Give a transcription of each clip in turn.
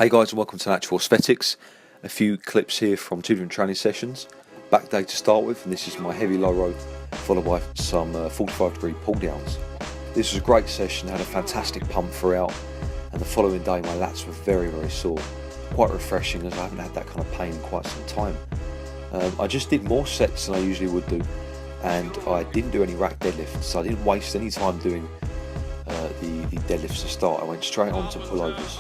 Hey guys, and welcome to Natural Aesthetics. A few clips here from two different training sessions. Back day to start with, and this is my heavy low row followed by some 45-degree pull downs. This was a great session, had a fantastic pump throughout, and the following day my lats were very sore. Quite refreshing, as I haven't had that kind of pain in quite some time. I just did more sets than I usually would do, and I didn't do any rack deadlifts, so I didn't waste any time doing the deadlifts to start. I went straight on to pullovers.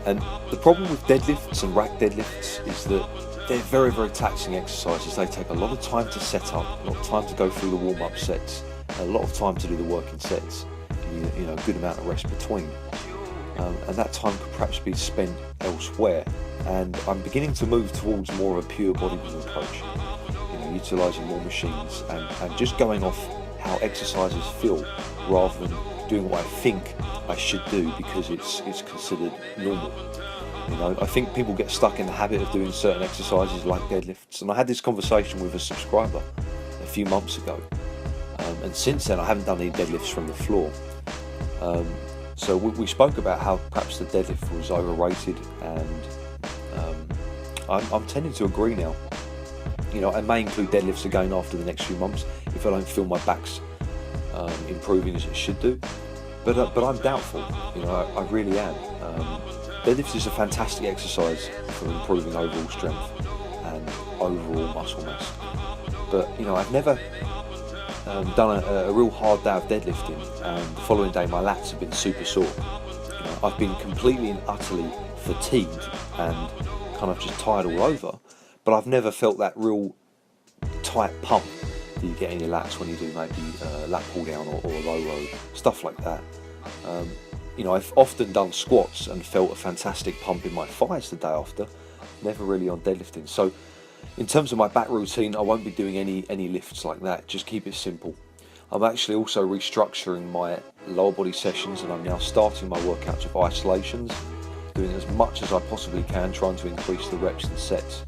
And the problem with deadlifts and rack deadlifts is that they're very taxing exercises. They take a lot of time to set up, a lot of time to go through the warm-up sets, and a lot of time to do the working sets. You know, a good amount of rest between, and that time could perhaps be spent elsewhere. And I'm beginning to move towards more of a pure bodybuilding approach. Utilising more machines and just going off how exercises feel rather than doing what I think I should do because it's considered normal. I think people get stuck in the habit of doing certain exercises like deadlifts, and I had this conversation with a subscriber a few months ago, and since then I haven't done any deadlifts from the floor. So we spoke about how perhaps the deadlift was overrated, and I'm tending to agree now. I may include deadlifts again after the next few months if I don't feel my back's improving as it should do, but I'm doubtful. I really am. Deadlifts is a fantastic exercise for improving overall strength and overall muscle mass, but I've never done a real hard day of deadlifting, and the following day my lats have been super sore. I've been completely and utterly fatigued and kind of just tired all over, but I've never felt that real tight pump that you get in your lats when you do maybe lat pull down or low row, stuff like that. I've often done squats and felt a fantastic pump in my thighs the day after, never really on deadlifting. So in terms of my back routine, I won't be doing any lifts like that, just keep it simple. I'm actually also restructuring my lower body sessions, and I'm now starting my workouts with isolations, doing as much as I possibly can, trying to increase the reps and sets,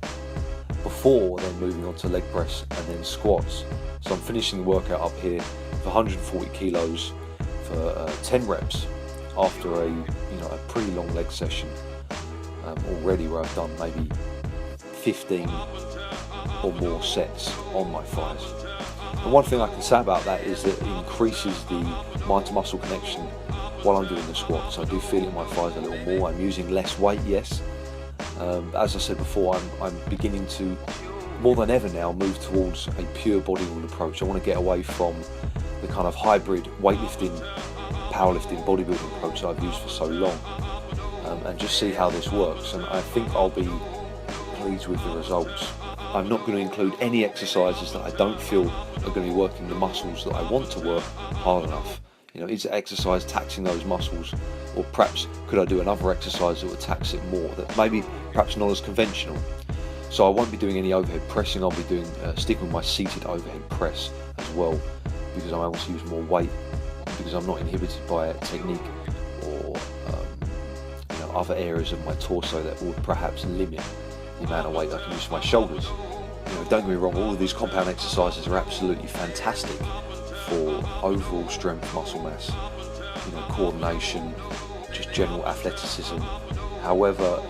before then moving on to leg press and then squats. So I'm finishing the workout up here for 140 kilos for 10 reps after a pretty long leg session already, where I've done maybe 15 or more sets on my thighs. And one thing I can say about that is that it increases the mind to muscle connection while I'm doing the squats. I do feel it in my thighs a little more. I'm using less weight, yes. As I said before, I'm beginning to, more than ever now, move towards a pure bodybuilding approach. I want to get away from the kind of hybrid weightlifting, powerlifting, bodybuilding approach that I've used for so long, and just see how this works. And I think I'll be pleased with the results. I'm not going to include any exercises that I don't feel are going to be working the muscles that I want to work hard enough. Is the exercise taxing those muscles, or perhaps could I do another exercise that would tax it more, that maybe perhaps not as conventional? So I won't be doing any overhead pressing. I'll be doing sticking with my seated overhead press as well, because I'm able to use more weight, because I'm not inhibited by technique or other areas of my torso that would perhaps limit the amount of weight I can use for my shoulders. Don't get me wrong, all of these compound exercises are absolutely fantastic for overall strength, muscle mass, coordination, just general athleticism. However,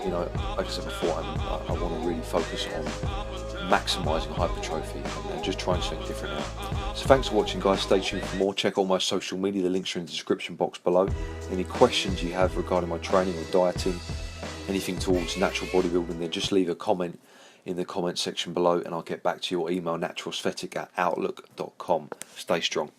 like I said before, I want to really focus on maximising hypertrophy and just trying something different now. So thanks for watching, guys. Stay tuned for more. Check out my social media, the links are in the description box below. Any questions you have regarding my training or dieting, anything towards natural bodybuilding, then just leave a comment in the comment section below, and I'll get back to your email, naturalaesthetic@outlook.com. Stay strong.